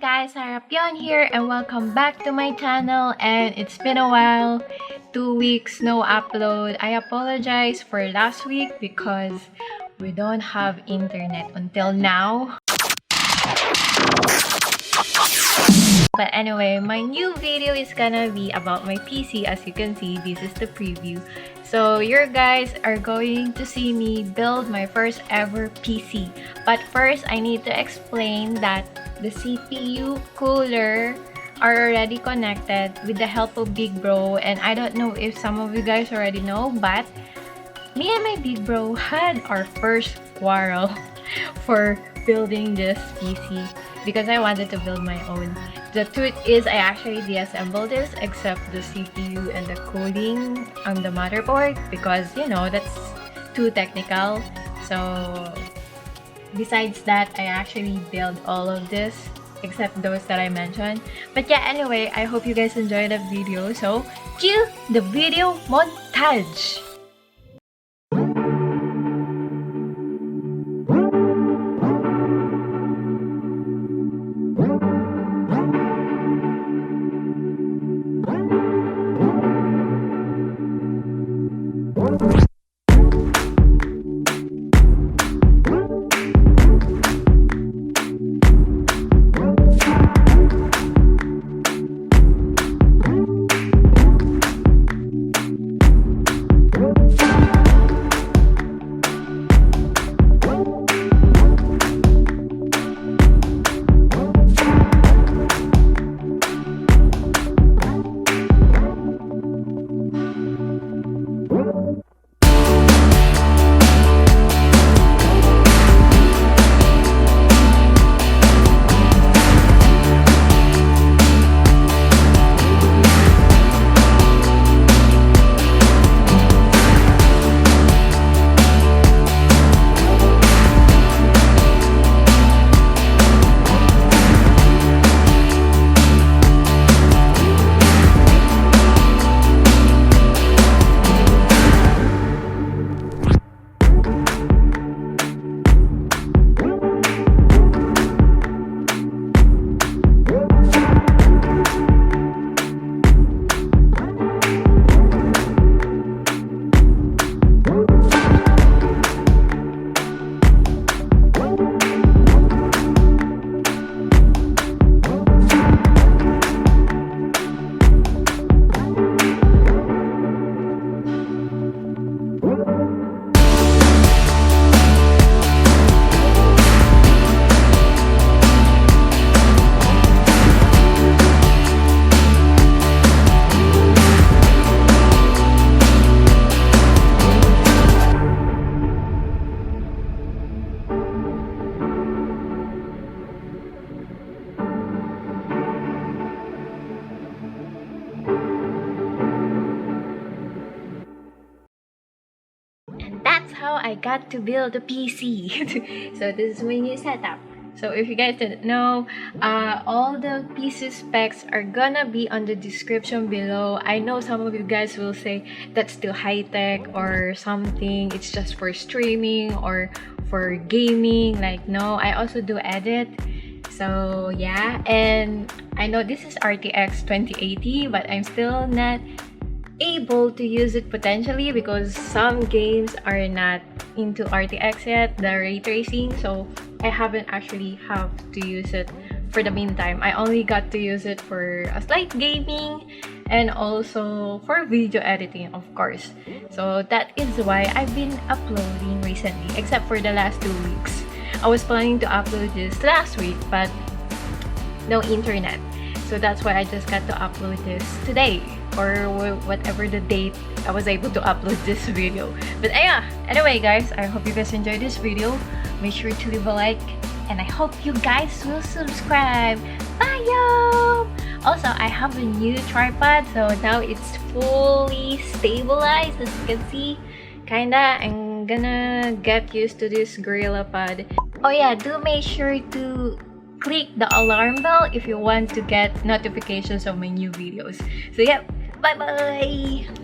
guys, Harapyon here and welcome back to my channel. And it's been a while, 2 weeks no upload. I apologize for last week because we don't have internet until now. But anyway, my new video is gonna be about my PC. As you can see, this is the preview. So you guys are going to see me build my first ever PC. But first, I need to explain that the CPU cooler are already connected with the help of Big Bro. And I don't know if some of you guys already know, but me and my Big Bro had our first quarrel for building this PC because I wanted to build my own. The truth is, I actually deassembled this except the CPU and the cooling on the motherboard because, you know, that's too technical. So besides that, I actually built all of this except those that I mentioned. But yeah, anyway, I hope you guys enjoyed the video. So cue the video montage! That's how I got to build a PC. So this is my new setup. So if you guys didn't know, all the PC specs are gonna be on the description below. I know some of you guys will say that's still high-tech or something, it's just for streaming or for gaming. Like, no, I also do edit. So yeah, and I know this is RTX 2080, but I'm still not able to use it potentially because some games are not into RTX yet, the ray tracing, so I haven't actually have to use it for the meantime. I only got to use it for a slight gaming and also for video editing, of course. So that is why I've been uploading recently, except for the last 2 weeks. I was planning to upload this last week, but no internet. So that's why I just got to upload this today, or whatever the date I was able to upload this video. But yeah, anyway guys, I hope you guys enjoyed this video. Make sure to leave a like and I hope you guys will subscribe. Bye yo! Also, I have a new tripod, so now it's fully stabilized. As you can see, kinda, I'm gonna get used to this Gorilla Pod. Oh yeah, do make sure to click the alarm bell if you want to get notifications of my new videos. So yeah, bye bye!